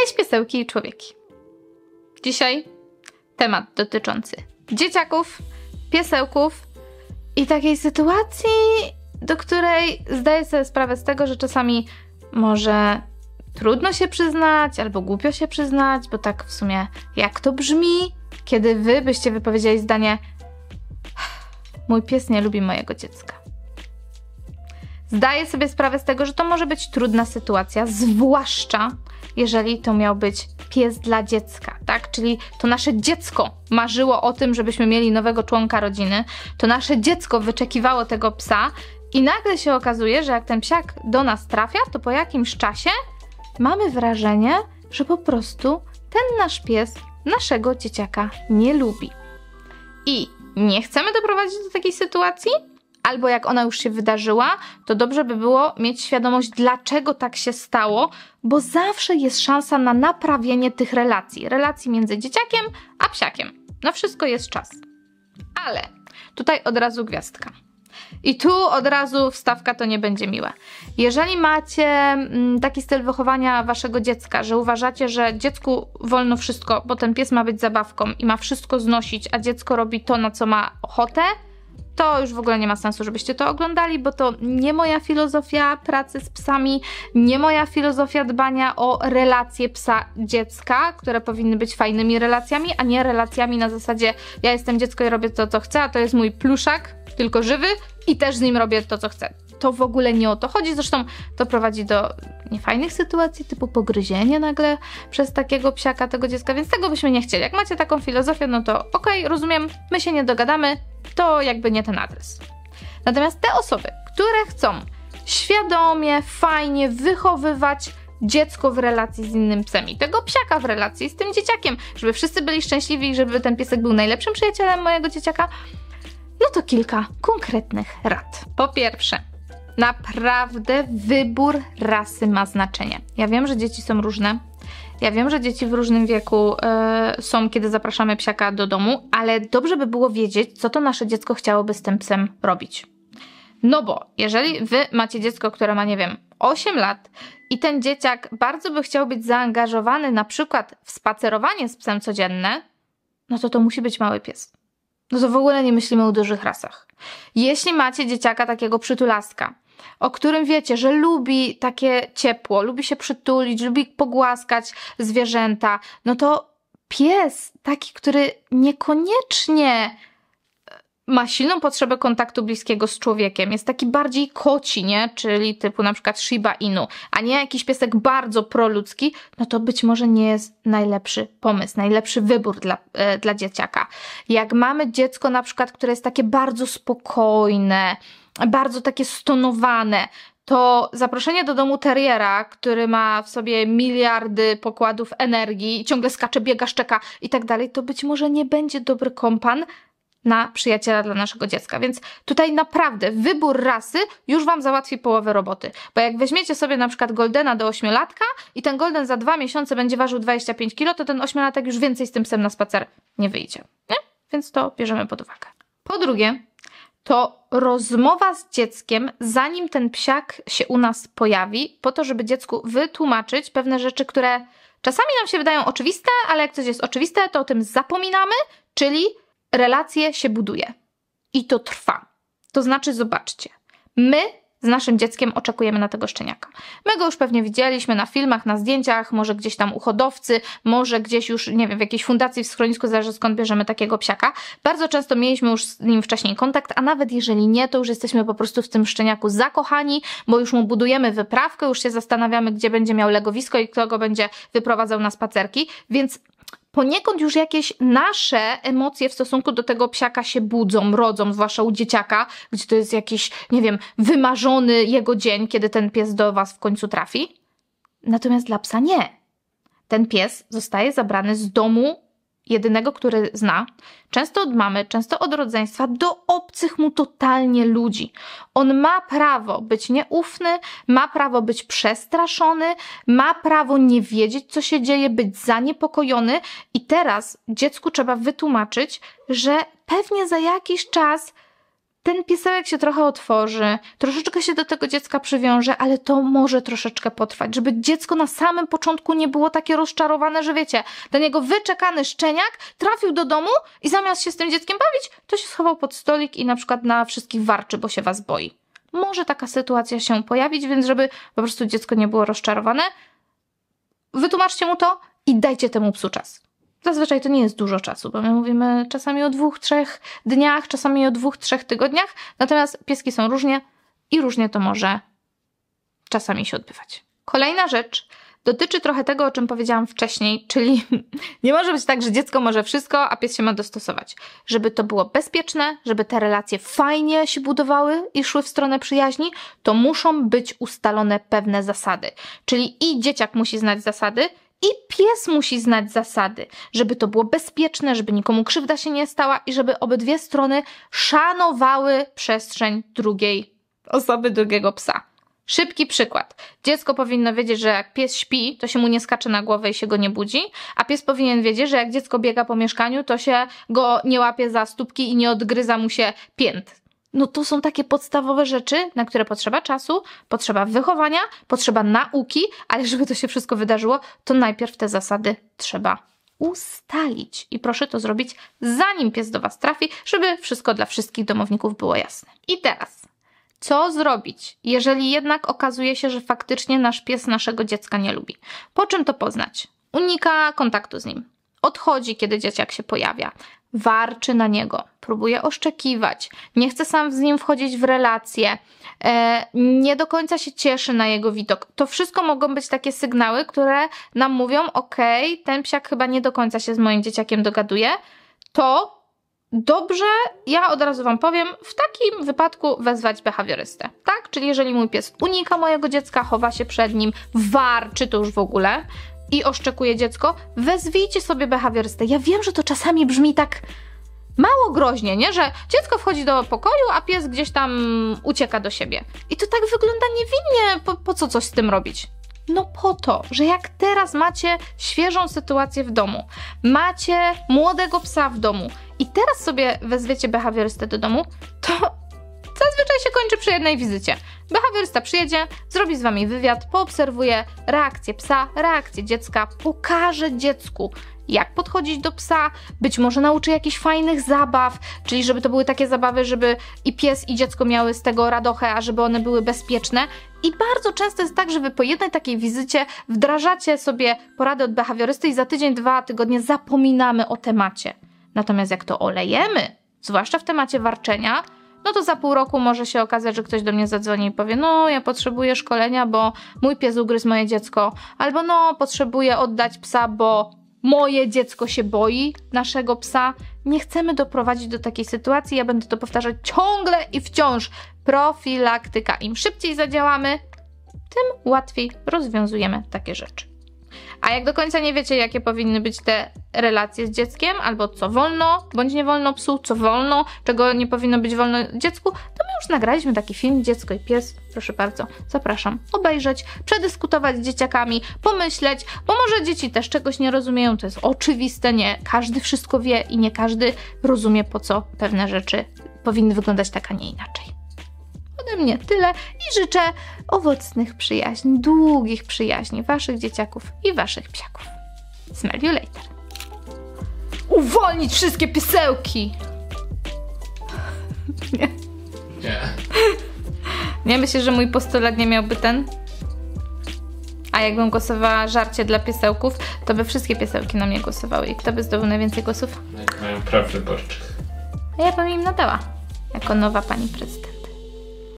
Cześć piesełki i człowieki. Dzisiaj temat dotyczący dzieciaków, piesełków i takiej sytuacji, do której zdaję sobie sprawę z tego, że czasami może trudno się przyznać albo głupio się przyznać, bo tak w sumie jak to brzmi, kiedy wy byście wypowiedzieli zdanie: mój pies nie lubi mojego dziecka. Zdaję sobie sprawę z tego, że to może być trudna sytuacja, zwłaszcza jeżeli to miał być pies dla dziecka, tak? Czyli to nasze dziecko marzyło o tym, żebyśmy mieli nowego członka rodziny, to nasze dziecko wyczekiwało tego psa i nagle się okazuje, że jak ten psiak do nas trafia, to po jakimś czasie mamy wrażenie, że po prostu ten nasz pies naszego dzieciaka nie lubi. I nie chcemy doprowadzić do takiej sytuacji, albo jak ona już się wydarzyła, to dobrze by było mieć świadomość, dlaczego tak się stało, bo zawsze jest szansa na naprawienie tych relacji między dzieciakiem a psiakiem. Na wszystko jest czas. Ale tutaj od razu gwiazdka. I tu od razu wstawka, to nie będzie miłe. Jeżeli macie taki styl wychowania waszego dziecka, że uważacie, że dziecku wolno wszystko, bo ten pies ma być zabawką i ma wszystko znosić, a dziecko robi to, na co ma ochotę, to już w ogóle nie ma sensu, żebyście to oglądali, bo to nie moja filozofia pracy z psami, nie moja filozofia dbania o relacje psa-dziecka, które powinny być fajnymi relacjami, a nie relacjami na zasadzie: ja jestem dziecko i robię to, co chcę, a to jest mój pluszak, tylko żywy i też z nim robię to, co chcę. To w ogóle nie o to chodzi, zresztą to prowadzi do niefajnych sytuacji, typu pogryzienie nagle przez takiego psiaka tego dziecka, więc tego byśmy nie chcieli. Jak macie taką filozofię, no to okej, rozumiem, my się nie dogadamy, to jakby nie ten adres. Natomiast te osoby, które chcą świadomie, fajnie wychowywać dziecko w relacji z innym psem i tego psiaka w relacji z tym dzieciakiem, żeby wszyscy byli szczęśliwi i żeby ten piesek był najlepszym przyjacielem mojego dzieciaka, no to kilka konkretnych rad. Po pierwsze, naprawdę wybór rasy ma znaczenie. Ja wiem, że dzieci są różne. Ja wiem, że dzieci w różnym wieku są, kiedy zapraszamy psiaka do domu, ale dobrze by było wiedzieć, co to nasze dziecko chciałoby z tym psem robić. No bo jeżeli wy macie dziecko, które ma, nie wiem, 8 lat i ten dzieciak bardzo by chciał być zaangażowany na przykład w spacerowanie z psem codzienne, no to musi być mały pies. No to w ogóle nie myślimy o dużych rasach. Jeśli macie dzieciaka takiego przytulaska, o którym wiecie, że lubi takie ciepło, lubi się przytulić, lubi pogłaskać zwierzęta, no to pies taki, który niekoniecznie ma silną potrzebę kontaktu bliskiego z człowiekiem, jest taki bardziej koci, nie? Czyli typu na przykład Shiba Inu, a nie jakiś piesek bardzo proludzki, no to być może nie jest najlepszy pomysł, najlepszy wybór dla dzieciaka. Jak mamy dziecko na przykład, które jest takie bardzo spokojne, bardzo takie stonowane, to zaproszenie do domu teriera, który ma w sobie miliardy pokładów energii, ciągle skacze, biega, szczeka i tak dalej, to być może nie będzie dobry kompan na przyjaciela dla naszego dziecka. Więc tutaj naprawdę wybór rasy już wam załatwi połowę roboty. Bo jak weźmiecie sobie na przykład Goldena do 8-latka i ten Golden za 2 miesiące będzie ważył 25 kg, to ten 8-latek już więcej z tym psem na spacer nie wyjdzie. Nie? Więc to bierzemy pod uwagę. Po drugie, to rozmowa z dzieckiem, zanim ten psiak się u nas pojawi, po to, żeby dziecku wytłumaczyć pewne rzeczy, które czasami nam się wydają oczywiste, ale jak coś jest oczywiste, to o tym zapominamy, czyli relacje się buduje. I to trwa. To znaczy, zobaczcie, my z naszym dzieckiem oczekujemy na tego szczeniaka. My go już pewnie widzieliśmy na filmach, na zdjęciach, może gdzieś tam u hodowcy, może gdzieś już, nie wiem, w jakiejś fundacji, w schronisku, zależy skąd bierzemy takiego psiaka. Bardzo często mieliśmy już z nim wcześniej kontakt, a nawet jeżeli nie, to już jesteśmy po prostu w tym szczeniaku zakochani, bo już mu budujemy wyprawkę, już się zastanawiamy, gdzie będzie miał legowisko i kto go będzie wyprowadzał na spacerki, więc poniekąd już jakieś nasze emocje w stosunku do tego psiaka się budzą, rodzą, zwłaszcza u dzieciaka, gdzie to jest jakiś, nie wiem, wymarzony jego dzień, kiedy ten pies do was w końcu trafi. Natomiast dla psa nie. Ten pies zostaje zabrany z domu jedynego, który zna, często od mamy, często od rodzeństwa, do obcych mu totalnie ludzi. On ma prawo być nieufny, ma prawo być przestraszony, ma prawo nie wiedzieć, co się dzieje, być zaniepokojony i teraz dziecku trzeba wytłumaczyć, że pewnie za jakiś czas ten piesełek się trochę otworzy, troszeczkę się do tego dziecka przywiąże, ale to może troszeczkę potrwać, żeby dziecko na samym początku nie było takie rozczarowane, że wiecie, ten jego wyczekany szczeniak trafił do domu i zamiast się z tym dzieckiem bawić, to się schował pod stolik i na przykład na wszystkich warczy, bo się was boi. Może taka sytuacja się pojawić, więc żeby po prostu dziecko nie było rozczarowane, wytłumaczcie mu to i dajcie temu psu czas. Zazwyczaj to nie jest dużo czasu, bo my mówimy czasami o 2-3 dniach, czasami o 2-3 tygodniach, natomiast pieski są różnie i różnie to może czasami się odbywać. Kolejna rzecz dotyczy trochę tego, o czym powiedziałam wcześniej, czyli nie może być tak, że dziecko może wszystko, a pies się ma dostosować. Żeby to było bezpieczne, żeby te relacje fajnie się budowały i szły w stronę przyjaźni, to muszą być ustalone pewne zasady. Czyli i dzieciak musi znać zasady, i pies musi znać zasady, żeby to było bezpieczne, żeby nikomu krzywda się nie stała i żeby obydwie strony szanowały przestrzeń drugiej osoby, drugiego psa. Szybki przykład. Dziecko powinno wiedzieć, że jak pies śpi, to się mu nie skacze na głowę i się go nie budzi, a pies powinien wiedzieć, że jak dziecko biega po mieszkaniu, to się go nie łapie za stópki i nie odgryza mu się pięt. No to są takie podstawowe rzeczy, na które potrzeba czasu, potrzeba wychowania, potrzeba nauki, ale żeby to się wszystko wydarzyło, to najpierw te zasady trzeba ustalić. I proszę to zrobić, zanim pies do was trafi, żeby wszystko dla wszystkich domowników było jasne. I teraz, co zrobić, jeżeli jednak okazuje się, że faktycznie nasz pies naszego dziecka nie lubi? Po czym to poznać? Unika kontaktu z nim. Odchodzi, kiedy dzieciak się pojawia. Warczy na niego, próbuje oszczekiwać, nie chce sam z nim wchodzić w relacje, nie do końca się cieszy na jego widok. To wszystko mogą być takie sygnały, które nam mówią, okej, ten psiak chyba nie do końca się z moim dzieciakiem dogaduje, to dobrze, ja od razu wam powiem, w takim wypadku wezwać behawiorystę, tak? Czyli jeżeli mój pies unika mojego dziecka, chowa się przed nim, warczy to już w ogóle, i oszczekuje dziecko, wezwijcie sobie behawiorystę. Ja wiem, że to czasami brzmi tak mało groźnie, nie? Że dziecko wchodzi do pokoju, a pies gdzieś tam ucieka do siebie. I to tak wygląda niewinnie. Po co coś z tym robić? No po to, że jak teraz macie świeżą sytuację w domu, macie młodego psa w domu i teraz sobie wezwiecie behawiorystę do domu, to zazwyczaj się kończy przy jednej wizycie. Behawiorysta przyjedzie, zrobi z wami wywiad, poobserwuje reakcję psa, reakcję dziecka, pokaże dziecku, jak podchodzić do psa, być może nauczy jakichś fajnych zabaw, czyli żeby to były takie zabawy, żeby i pies, i dziecko miały z tego radochę, a żeby one były bezpieczne. I bardzo często jest tak, że wy po jednej takiej wizycie wdrażacie sobie porady od behawiorysty i za tydzień, 2 tygodnie zapominamy o temacie. Natomiast jak to olejemy, zwłaszcza w temacie warczenia, no to za pół roku może się okazać, że ktoś do mnie zadzwoni i powie, no ja potrzebuję szkolenia, bo mój pies ugryzł moje dziecko, albo no potrzebuję oddać psa, bo moje dziecko się boi naszego psa. Nie chcemy doprowadzić do takiej sytuacji, ja będę to powtarzać ciągle i wciąż. Profilaktyka. Im szybciej zadziałamy, tym łatwiej rozwiązujemy takie rzeczy. A jak do końca nie wiecie, jakie powinny być te relacje z dzieckiem, albo co wolno, bądź nie wolno psu, co wolno, czego nie powinno być wolno dziecku, to my już nagraliśmy taki film Dziecko i pies. Proszę bardzo, zapraszam obejrzeć, przedyskutować z dzieciakami, pomyśleć, bo może dzieci też czegoś nie rozumieją, to jest oczywiste, nie każdy wszystko wie i nie każdy rozumie, po co pewne rzeczy powinny wyglądać tak, a nie inaczej. Ode mnie tyle i życzę owocnych przyjaźni, długich przyjaźni waszych dzieciaków i waszych psiaków. Smell you later. Uwolnić wszystkie piesełki! Nie. Nie. Nie myślę, że mój postulat nie miałby ten? A jakbym głosowała żarcie dla piesełków, to by wszystkie piesełki na mnie głosowały. I kto by zdobył najwięcej głosów? Jak mają praw wyborczych. A ja bym im nadała, jako nowa pani prezydent.